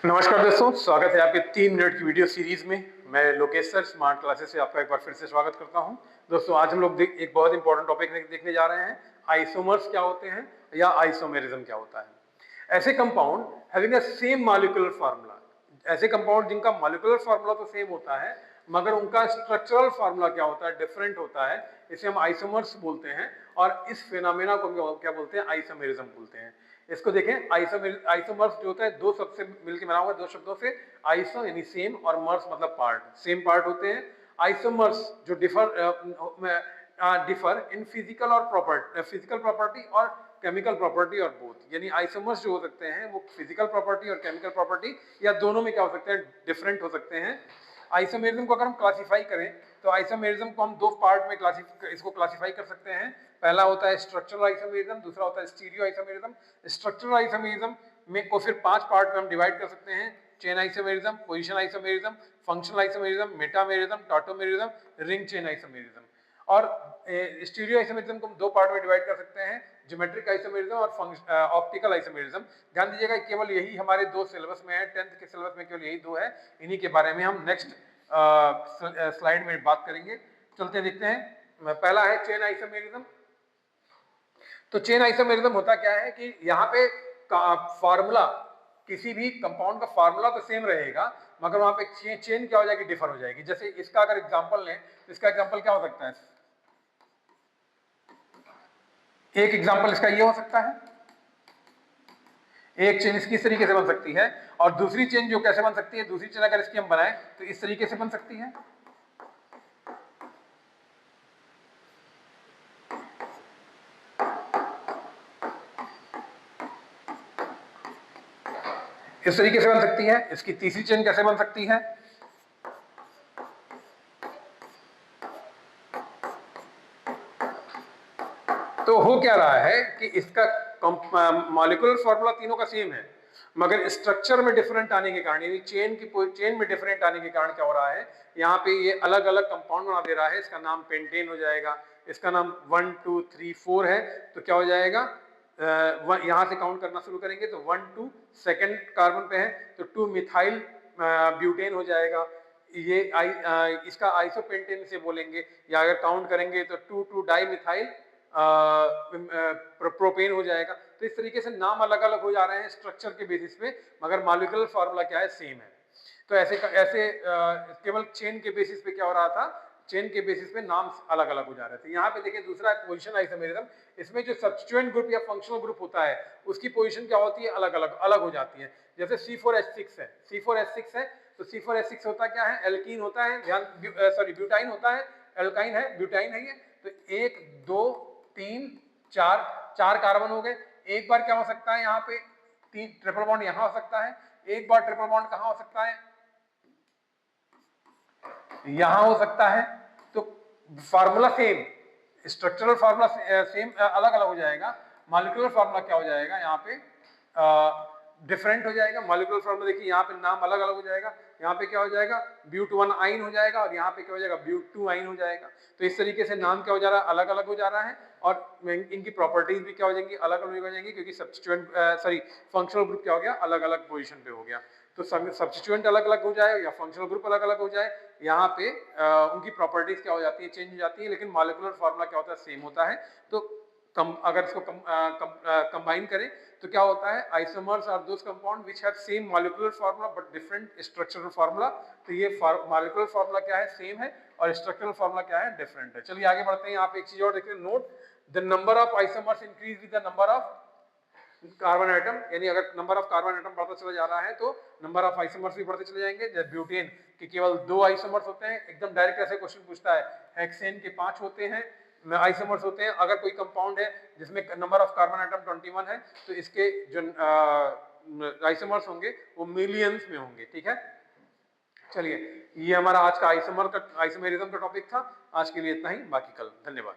नमस्कार दोस्तों, स्वागत है आपके 3 मिनट की वीडियो सीरीज में। मैं लोकेश सर स्मार्ट क्लासेस से आपका एक बार फिर से स्वागत करता हूं। दोस्तों आज हम लोग एक बहुत इंपॉर्टेंट टॉपिक देखने जा रहे हैं। आइसोमर्स क्या होते हैं या आइसोमेरिज्म क्या होता है। ऐसे compound having a same molecular formula, ऐसे कंपाउंड जिनका मॉलिक्यूलर फार्मूला तो सेम होता है मगर उनका स्ट्रक्चरल फार्मूला क्या होता है, डिफरेंट होता है, इसे हम आइसोमर्स बोलते हैं। और इस फिनोमेना को क्या बोलते हैं, आइसोमेरिज्म बोलते हैं। इसको देखें, आइसोमर्स जो होता है दो शब्द से मिलकर बना हुआ है, दो शब्दों से। आइसो यानी सेम और मर्स मतलब पार्ट, सेम पार्ट होते हैं। आइसोमर्स जो डिफर इन फिजिकल प्रॉपर्टी और केमिकल प्रॉपर्टी और बोथ, यानी आइसोमर्स जो हो सकते हैं वो फिजिकल प्रॉपर्टी और केमिकल प्रॉपर्टी या दोनों में क्या हो सकते हैं, डिफरेंट हो सकते हैं। आइसोमेरिज्म को अगर हम क्लासिफाई करें तो आइसोमेरिज्म को हम दो पार्ट में इसको क्लासिफाई कर सकते हैं। पहला होता है स्ट्रक्चरल आइसोमेरिज्म, दूसरा होता है स्टीरियो आइसोमेरिज्म। स्ट्रक्चरल आइसोमेरिज्म में को फिर 5 पार्ट में हम डिवाइड कर सकते हैं: chain isomerism, position isomerism, functional isomerism, metamerism, tautomerism, ring chain isomerism. और स्टीरियो आइसोमेरिज्म को हम दो पार्ट में डिवाइड कर सकते हैं: ज्योमेट्रिक आइसोमेरिज्म और ऑप्टिकल आइसोमेरिज्म। ध्यान दीजिएगा केवल यही हमारे दो सिलेबस में है, 10th के सिलेबस में केवल यही दो है। इन्हीं के बारे में हम नेक्स्ट स्लाइड में बात करेंगे। चलते देखते हैं। पहला है चेन आइसोमेरिज्म। तो चेन आइसोमेरिज्म होता क्या है कि यहाँ पे फार्मूला, किसी भी कंपाउंड का फार्मूला तो सेम रहेगा मगर वहां पे चेन क्या हो जाएगी, डिफर हो जाएगी। जैसे इसका अगर एग्जांपल लें तो इसका एग्जांपल क्या हो सकता है, एक एग्जांपल इसका ये हो सकता है, एक चेन इसकी इस तरीके से बन सकती है और दूसरी चेन जो कैसे बन सकती है, दूसरी चेन अगर इसकी हम बनाएं तो इस तरीके से बन सकती है। इस तरीके से बन सकती है। इसकी तीसरी चेन कैसे बन सकती है, तो हो क्या रहा है कि इसका मॉलिक्यूलर फार्मूला तीनों का सेम है मगर स्ट्रक्चर में डिफरेंट आने के कारण, यानी चेन में डिफरेंट आने के कारण क्या हो रहा है, यहाँ पे ये अलग अलग कंपाउंड बना दे रहा है। इसका नाम पेंटेन हो जाएगा, इसका नाम 1 2 3 4 है। तो क्या हो जाएगा, यहां से काउंट करना शुरू करेंगे तो 1 2 सेकेंड कार्बन पे है तो 2 मिथाइल ब्यूटेन हो जाएगा। ये इसका आइसोपेंटेन से बोलेंगे, या अगर काउंट करेंगे तो 2 2 डाई मिथाइल प्रोपेन हो जाएगा। तो इस तरीके से नाम अलग अलग हो जा रहे हैं स्ट्रक्चर के बेसिस पे मगर मॉलिक्यूलर फार्मूला क्या है, सेम है। तो ऐसे केवल चेन के बेसिस पे क्या हो रहा था, चेन के बेसिस पे नाम अलग अलग हो जा रहे थे। यहाँ पे देखिए दूसरा है पोजीशन आइसोमेरिज्म। इसमें जो सब्स्टिट्यूएंट ग्रुप या फंक्शनल ग्रुप होता है उसकी पोजीशन क्या होती है, अलग हो जाती है। जैसे C4H6 है, C4H6 है तो C4H6 होता क्या है, एल्कीन होता है, ब्यूटाइन होता है, एल्काइन है, ब्यूटाइन है ये। तो 1 2 3 4 कार्बन हो गए। एक बार क्या हो सकता है, यहाँ पे 3 ट्रिपल बॉन्ड यहाँ हो सकता है, एक बार ट्रिपल बॉन्ड कहाँ हो सकता है, यहां हो सकता है। तो formula same, structural formula same, अलग अलग हो जाएगा। मॉलिक्यूलर फार्मूला क्या हो जाएगा, यहाँ पे डिफरेंट हो जाएगा। मॉलिक्यूलर फार्मूला देखिए यहाँ पे नाम अलग अलग हो जाएगा। यहाँ पे क्या हो जाएगा, ब्यूट 1 आइन हो जाएगा और यहाँ पे क्या हो जाएगा, ब्यूट 2 आइन हो जाएगा। तो इस तरीके से नाम क्या हो जा रहा है, अलग अलग हो जा रहा है और इनकी प्रॉपर्टीज भी क्या हो जाएंगी, अलग अलग हो जाएंगी, क्योंकि फंक्शनल ग्रुप क्या हो गया, अलग अलग पोजिशन पे हो गया। तो सब्स्टिट्यूएंट अलग अलग हो जाए या फंक्शनल ग्रुप अलग अलग हो जाए, यहाँ पे उनकी प्रॉपर्टीज क्या हो जाती है, चेंज हो जाती है, लेकिन मॉलिक्यूलर फार्मूला क्या होता है, सेम होता है। तो अगर इसको कंबाइन करें तो क्या होता है, isomers are those compound which have same molecular formula but different structural formula. तो ये मॉलिक्यूलर फार्मूला क्या है, सेम है, और स्ट्रक्चरल फार्मूला क्या है, डिफरेंट है। चलिए आगे बढ़ते हैं। यहाँ पे एक चीज और देखिए, note the number of isomers increase with the number of carbon atom, यानी अगर नंबर ऑफ कार्बन आइटम बढ़ता चला जा रहा है तो नंबर ऑफ आइसोमर्स भी बढ़ते चले जाएंगे। जैसे ब्यूटेन के केवल 2 आइसोमर्स होते हैं, एकदम डायरेक्ट ऐसे क्वेश्चन पूछता है। हेक्सेन के 5 होते हैं आइसोमर्स होते हैं। अगर कोई कंपाउंड है जिसमें नंबर ऑफ कार्बन आइटम 21 है तो इसके जो आइसोमर्स होंगे वो मिलियंस में होंगे। ठीक है, चलिए ये हमारा आज का आइसोमेरिज्म का टॉपिक था। आज के लिए इतना ही, बाकी कल। धन्यवाद।